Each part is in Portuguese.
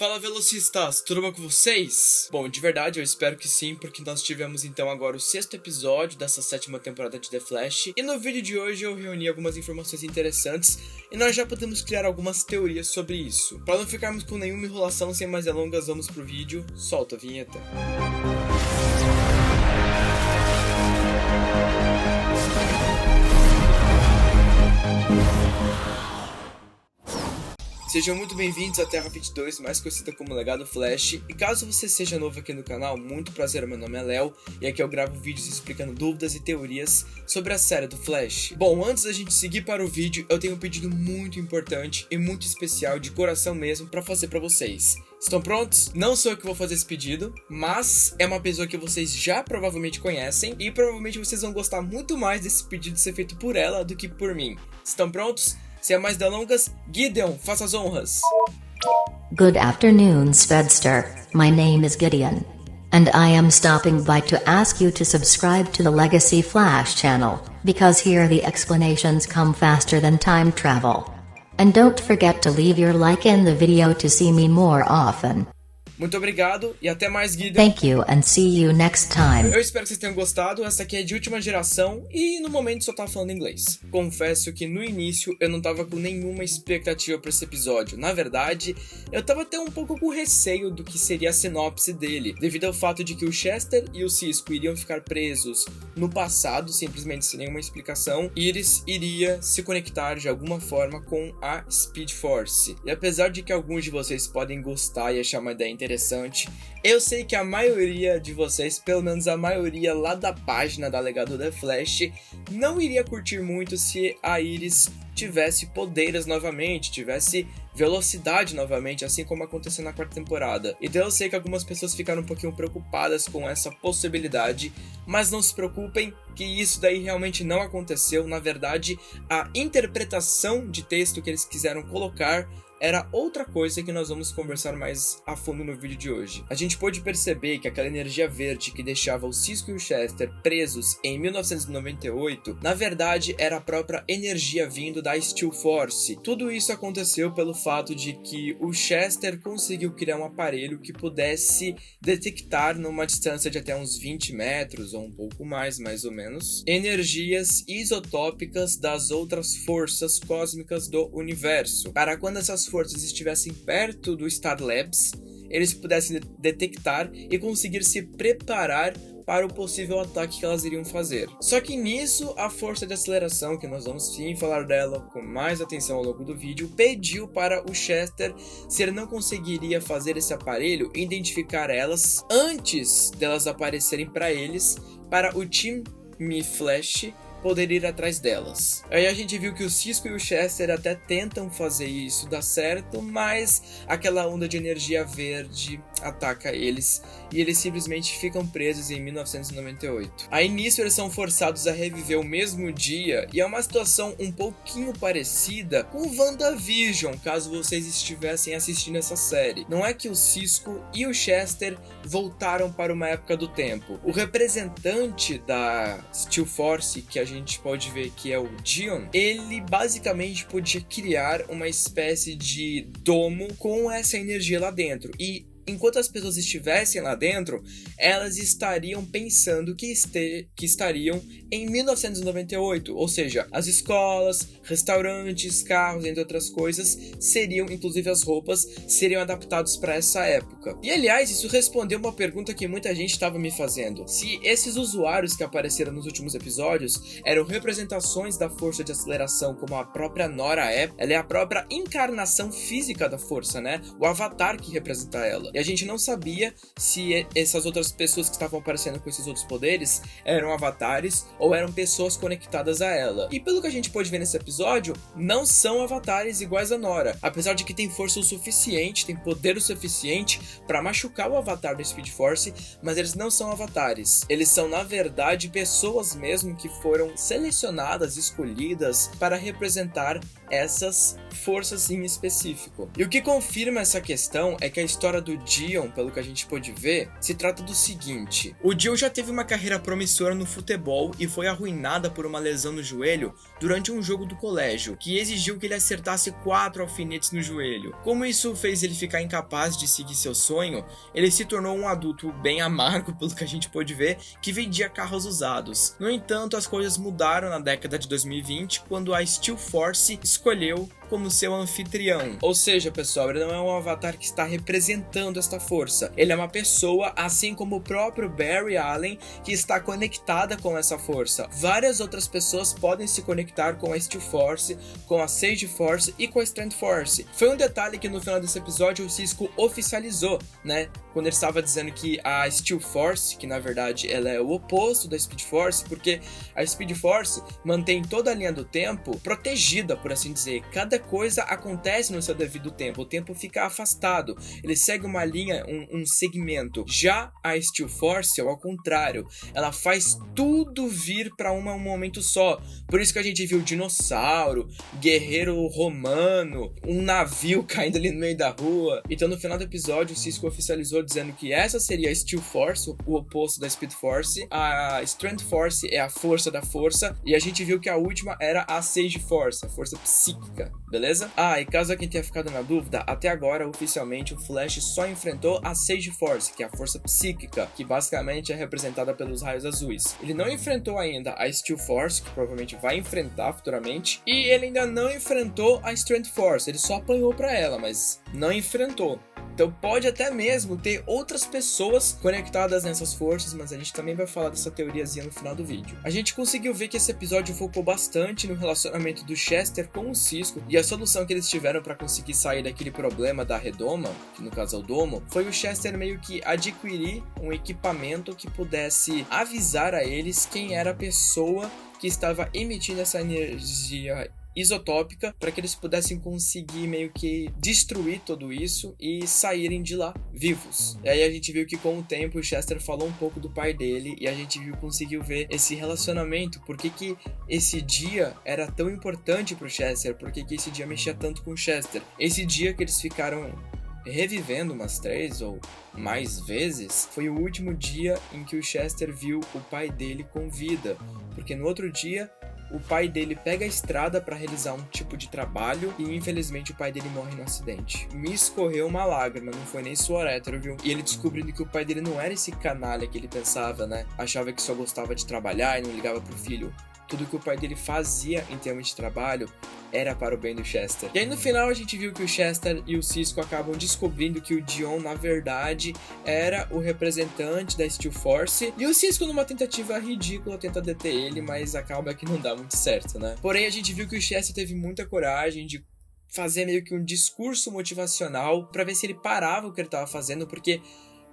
Fala velocistas, tudo bom com vocês? Bom, de verdade eu espero que sim, porque nós tivemos então agora o 6º episódio dessa 7ª temporada de The Flash. E no vídeo de hoje eu reuni algumas informações interessantes e nós já podemos criar algumas teorias sobre isso. Para não ficarmos com nenhuma enrolação, sem mais delongas, vamos pro vídeo. Solta a vinheta. Sejam muito bem-vindos à Terra 22, mais conhecida como Legado Flash. E caso você seja novo aqui no canal, muito prazer, meu nome é Léo e aqui eu gravo vídeos explicando dúvidas e teorias sobre a série do Flash. Bom, antes da gente seguir para o vídeo, eu tenho um pedido muito importante e muito especial, de coração mesmo, para fazer para vocês. Estão prontos? Não sou eu que vou fazer esse pedido, mas é uma pessoa que vocês já provavelmente conhecem e provavelmente vocês vão gostar muito mais desse pedido ser feito por ela do que por mim. Estão prontos? Sem mais delongas, Gideon, faça as honras. Good afternoon, Spedster. My name is Gideon. And I am stopping by to ask you to subscribe to the Legacy Flash channel, because here the explanations come faster than time travel. And don't forget to leave your like in the video to see me more often. Muito obrigado e até mais, Gideon. Thank you and see you next time. Eu espero que vocês tenham gostado. Essa aqui é de última geração e no momento só tava falando inglês. Confesso que no início eu não tava com nenhuma expectativa para esse episódio. Na verdade, eu tava até um pouco com receio do que seria a sinopse dele, devido ao fato de que o Chester e o Cisco iriam ficar presos no passado, simplesmente sem nenhuma explicação. Iris iria se conectar de alguma forma com a Speed Force. E apesar de que alguns de vocês podem gostar e achar uma ideia interessante, eu sei que a maioria de vocês, pelo menos a maioria lá da página da Legado The Flash, não iria curtir muito se a Iris tivesse poderes novamente, tivesse velocidade novamente, assim como aconteceu na 4ª temporada. Então eu sei que algumas pessoas ficaram um pouquinho preocupadas com essa possibilidade, mas não se preocupem que isso daí realmente não aconteceu. Na verdade, a interpretação de texto que eles quiseram colocar era outra coisa que nós vamos conversar mais a fundo no vídeo de hoje. A gente pôde perceber que aquela energia verde que deixava o Cisco e o Chester presos em 1998, na verdade era a própria energia vindo da Steel Force. Tudo isso aconteceu pelo fato de que o Chester conseguiu criar um aparelho que pudesse detectar numa distância de até uns 20 metros ou um pouco mais ou menos, energias isotópicas das outras forças cósmicas do universo. Para quando essas forças estivessem perto do Star Labs, eles pudessem detectar e conseguir se preparar para o possível ataque que elas iriam fazer. Só que nisso, a força de aceleração, que nós vamos sim falar dela com mais atenção ao longo do vídeo, pediu para o Chester se ele não conseguiria fazer esse aparelho identificar elas antes delas aparecerem para eles, para o Team Flash poder ir atrás delas. Aí a gente viu que o Cisco e o Chester até tentam fazer isso dar certo, mas aquela onda de energia verde ataca eles e eles simplesmente ficam presos em 1998. Aí nisso eles são forçados a reviver o mesmo dia e é uma situação um pouquinho parecida com WandaVision, caso vocês estivessem assistindo essa série. Não é que o Cisco e o Chester voltaram para uma época do tempo. O representante da Steel Force, que a gente pode ver que é o Dion, ele basicamente podia criar uma espécie de domo com essa energia lá dentro. E enquanto as pessoas estivessem lá dentro, elas estariam pensando que estariam em 1998, ou seja, as escolas, restaurantes, carros, entre outras coisas, seriam, inclusive as roupas, seriam adaptados para essa época. E aliás, isso respondeu uma pergunta que muita gente estava me fazendo: se esses usuários que apareceram nos últimos episódios eram representações da força de aceleração, como a própria Nora é, ela é a própria encarnação física da força, né? O avatar que representa ela. E a gente não sabia se essas outras pessoas que estavam aparecendo com esses outros poderes eram avatares ou eram pessoas conectadas a ela. E pelo que a gente pôde ver nesse episódio, não são avatares iguais a Nora. Apesar de que tem força o suficiente, tem poder o suficiente para machucar o avatar do Speed Force, mas eles não são avatares. Eles são, na verdade, pessoas mesmo que foram selecionadas, escolhidas para representar essas forças em específico. E o que confirma essa questão é que a história do Dion, pelo que a gente pôde ver, se trata do seguinte: o Dion já teve uma carreira promissora no futebol e foi arruinada por uma lesão no joelho durante um jogo do colégio, que exigiu que ele acertasse 4 alfinetes no joelho. Como isso fez ele ficar incapaz de seguir seu sonho, ele se tornou um adulto bem amargo, pelo que a gente pôde ver, que vendia carros usados. No entanto, as coisas mudaram na década de 2020, quando a Steel Force escolheu como seu anfitrião. Ou seja, pessoal, ele não é um avatar que está representando esta força. Ele é uma pessoa, assim como o próprio Barry Allen, que está conectada com essa força. Várias outras pessoas podem se conectar com a Steel Force, com a Sage Force e com a Strength Force. Foi um detalhe que no final desse episódio o Cisco oficializou, né? Quando ele estava dizendo que a Steel Force, que na verdade ela é o oposto da Speed Force, porque a Speed Force mantém toda a linha do tempo protegida, por assim dizer. Cada coisa acontece no seu devido tempo, o tempo fica afastado, ele segue uma linha, um segmento. Já a Steel Force é ao contrário, ela faz tudo vir para um momento só. Por isso que a gente viu dinossauro, guerreiro romano, um navio caindo ali no meio da rua. Então no final do episódio o Cisco oficializou dizendo que essa seria a Steel Force, o oposto da Speed Force. A Strength Force é a força da força, e a gente viu que a última era a Sage Force, a força psíquica. Beleza? E caso alguém tenha ficado na dúvida, até agora, oficialmente, o Flash só enfrentou a Sage Force, que é a força psíquica, que basicamente é representada pelos raios azuis. Ele não enfrentou ainda a Steel Force, que provavelmente vai enfrentar futuramente, e ele ainda não enfrentou a Strength Force, ele só apanhou pra ela, mas não enfrentou. Então pode até mesmo ter outras pessoas conectadas nessas forças, mas a gente também vai falar dessa teoriazinha no final do vídeo. A gente conseguiu ver que esse episódio focou bastante no relacionamento do Chester com o Cisco, e a solução que eles tiveram para conseguir sair daquele problema da redoma, que no caso é o domo, foi o Chester meio que adquirir um equipamento que pudesse avisar a eles quem era a pessoa que estava emitindo essa energia isotópica, para que eles pudessem conseguir meio que destruir tudo isso e saírem de lá vivos. E aí a gente viu que com o tempo o Chester falou um pouco do pai dele, e a gente conseguiu ver esse relacionamento, por que esse dia era tão importante pro Chester, por que esse dia mexia tanto com o Chester. Esse dia que eles ficaram revivendo umas 3 ou mais vezes, foi o último dia em que o Chester viu o pai dele com vida, porque no outro dia o pai dele pega a estrada para realizar um tipo de trabalho e infelizmente o pai dele morre no acidente. Me escorreu uma lágrima, não foi nem suor hétero, viu? E ele descobrindo que o pai dele não era esse canalha que ele pensava, né? Achava que só gostava de trabalhar e não ligava pro filho. Tudo que o pai dele fazia em termos de trabalho era para o bem do Chester. E aí no final a gente viu que o Chester e o Cisco acabam descobrindo que o Dion na verdade era o representante da Steel Force, e o Cisco, numa tentativa ridícula, tenta deter ele, mas acaba que não dá muito certo, né? Porém a gente viu que o Chester teve muita coragem de fazer meio que um discurso motivacional para ver se ele parava o que ele estava fazendo, porque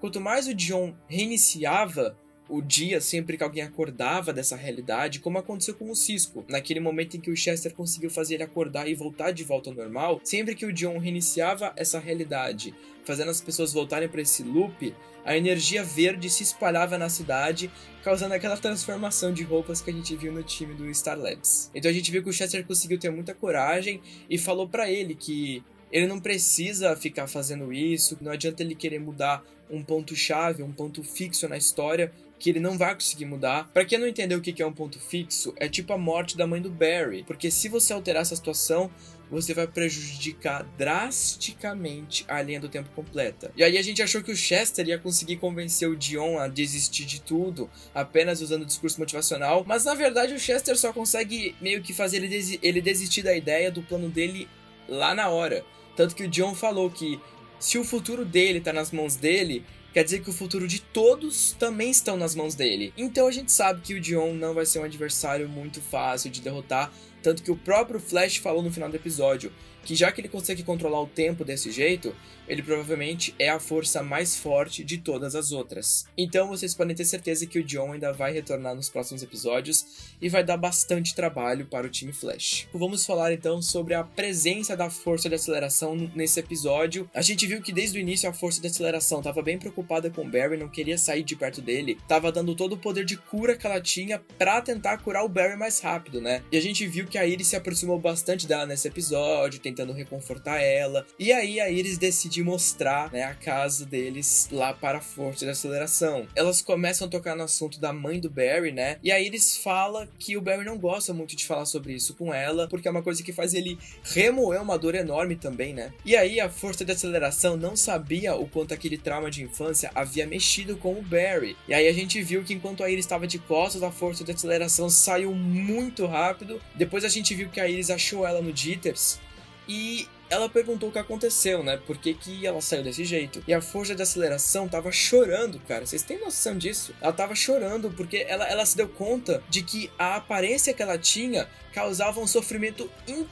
quanto mais o Dion reiniciava o dia sempre que alguém acordava dessa realidade, como aconteceu com o Cisco, naquele momento em que o Chester conseguiu fazer ele acordar e voltar de volta ao normal, sempre que o Dion reiniciava essa realidade, fazendo as pessoas voltarem para esse loop, a energia verde se espalhava na cidade, causando aquela transformação de roupas que a gente viu no time do Star Labs. Então a gente viu que o Chester conseguiu ter muita coragem e falou para ele que ele não precisa ficar fazendo isso, não adianta ele querer mudar um ponto-chave, um ponto fixo na história, que ele não vai conseguir mudar. Pra quem não entendeu o que é um ponto fixo, é tipo a morte da mãe do Barry, porque se você alterar essa situação, você vai prejudicar drasticamente a linha do tempo completa. E aí a gente achou que o Chester ia conseguir convencer o Dion a desistir de tudo, apenas usando o discurso motivacional, mas na verdade o Chester só consegue meio que fazer ele desistir da ideia do plano dele lá na hora. Tanto que o Dion falou que se o futuro dele tá nas mãos dele, quer dizer que o futuro de todos também estão nas mãos dele. Então a gente sabe que o Dion não vai ser um adversário muito fácil de derrotar, tanto que o próprio Flash falou no final do episódio que já que ele consegue controlar o tempo desse jeito, ele provavelmente é a força mais forte de todas as outras. Então vocês podem ter certeza que o Dion ainda vai retornar nos próximos episódios e vai dar bastante trabalho para o time Flash. Vamos falar então sobre a presença da força de aceleração nesse episódio. A gente viu que desde o início a força de aceleração estava bem preocupada com o Barry, não queria sair de perto dele, estava dando todo o poder de cura que ela tinha para tentar curar o Barry mais rápido, né? E a gente viu que que a Iris se aproximou bastante dela nesse episódio, tentando reconfortar ela. E aí a Iris decide mostrar, né, a casa deles lá para a Força de Aceleração. Elas começam a tocar no assunto da mãe do Barry, né? E a Iris fala que o Barry não gosta muito de falar sobre isso com ela, porque é uma coisa que faz ele remoer uma dor enorme também, né? E aí a Força de Aceleração não sabia o quanto aquele trauma de infância havia mexido com o Barry. E aí a gente viu que enquanto a Iris estava de costas, a Força de Aceleração saiu muito rápido. Depois a gente viu que a Iris achou ela no Jitters e ela perguntou o que aconteceu, né? Por que ela saiu desse jeito? E a Força de Aceleração tava chorando, cara. Vocês têm noção disso? Ela tava chorando porque ela se deu conta de que a aparência que ela tinha causava um sofrimento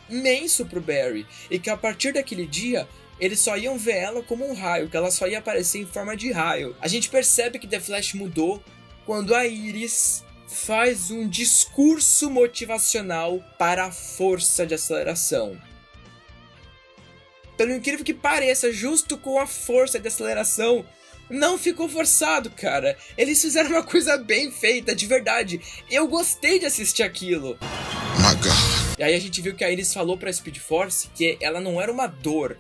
imenso pro Barry. E que a partir daquele dia, eles só iam ver ela como um raio, que ela só ia aparecer em forma de raio. A gente percebe que The Flash mudou quando a Iris faz um discurso motivacional para a Força de Aceleração. Pelo incrível que pareça, justo com a Força de Aceleração, não ficou forçado, cara. Eles fizeram uma coisa bem feita, de verdade. Eu gostei de assistir aquilo. E aí a gente viu que a Iris falou pra Speed Force que ela não era uma dor,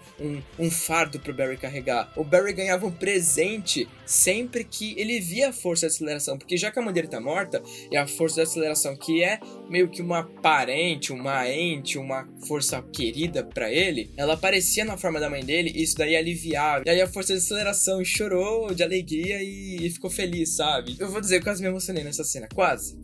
um fardo pro Barry carregar. O Barry ganhava um presente sempre que ele via a Força de Aceleração, porque já que a mãe dele tá morta, e a Força de Aceleração, que é meio que uma parente, uma ente, uma força querida pra ele, ela aparecia na forma da mãe dele e isso daí aliviava. E aí a Força de Aceleração chorou de alegria e ficou feliz, sabe? Eu vou dizer, eu quase me emocionei nessa cena. Quase.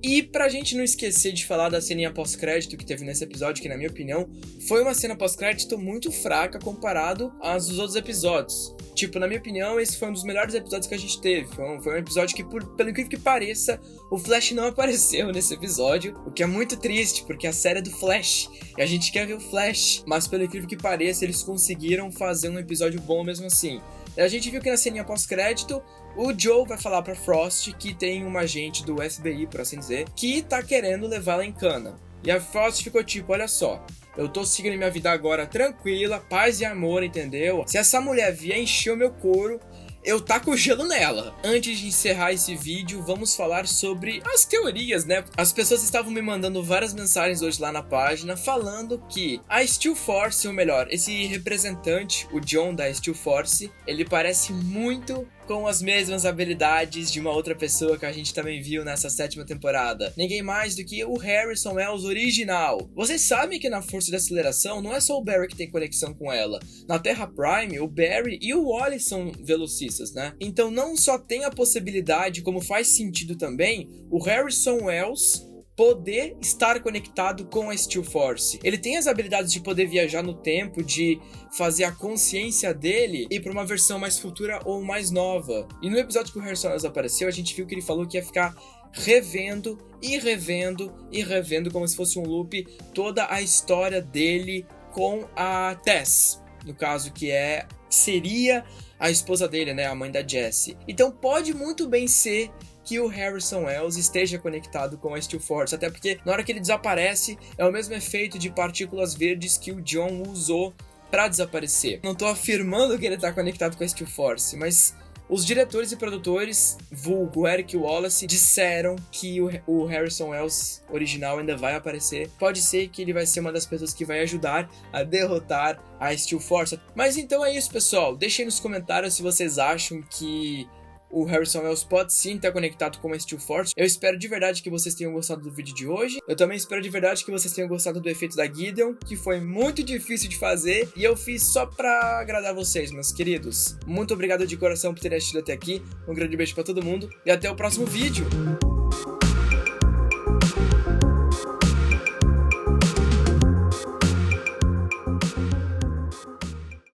E pra gente não esquecer de falar da ceninha pós-crédito que teve nesse episódio, que na minha opinião foi uma cena pós-crédito muito fraca comparado aos dos outros episódios. Tipo, na minha opinião, esse foi um dos melhores episódios que a gente teve. Foi um episódio que, pelo incrível que pareça, o Flash não apareceu nesse episódio, o que é muito triste, porque a série é do Flash, e a gente quer ver o Flash, mas pelo incrível que pareça, eles conseguiram fazer um episódio bom mesmo assim. A gente viu que na ceninha pós-crédito, o Joe vai falar pra Frost que tem um agente do FBI, por assim dizer, que tá querendo levá-la em cana. E a Frost ficou tipo, olha só, eu tô seguindo minha vida agora tranquila, paz e amor, entendeu? Se essa mulher vier encher o meu couro, eu taco gelo nela. Antes de encerrar esse vídeo, vamos falar sobre as teorias, né? As pessoas estavam me mandando várias mensagens hoje lá na página falando que a Steel Force, ou melhor, esse representante, o John da Steel Force, ele parece muito com as mesmas habilidades de uma outra pessoa que a gente também viu nessa 7ª temporada. Ninguém mais do que o Harrison Wells original. Vocês sabem que na Força de Aceleração não é só o Barry que tem conexão com ela. Na Terra Prime, o Barry e o Wally são velocistas, né? Então não só tem a possibilidade, como faz sentido também, o Harrison Wells poder estar conectado com a Steel Force. Ele tem as habilidades de poder viajar no tempo, de fazer a consciência dele ir para uma versão mais futura ou mais nova. E no episódio que o Harrison Wells apareceu, a gente viu que ele falou que ia ficar revendo como se fosse um loop toda a história dele com a Tess, no caso que seria a esposa dele, né, a mãe da Jessie. Então pode muito bem ser que o Harrison Wells esteja conectado com a Steel Force, até porque na hora que ele desaparece é o mesmo efeito de partículas verdes que o John usou para desaparecer. Não tô afirmando que ele tá conectado com a Steel Force, mas os diretores e produtores, vulgo Eric Wallace, disseram que o Harrison Wells original ainda vai aparecer. Pode ser que ele vai ser uma das pessoas que vai ajudar a derrotar a Steel Force. Mas então é isso, pessoal. Deixem nos comentários se vocês acham que o Harrison Wells pode sim estar conectado com a Steel Force. Eu espero de verdade que vocês tenham gostado do vídeo de hoje. Eu também espero de verdade que vocês tenham gostado do efeito da Gideon, que foi muito difícil de fazer e eu fiz só pra agradar vocês, meus queridos. Muito obrigado de coração por terem assistido até aqui. Um grande beijo pra todo mundo e até o próximo vídeo.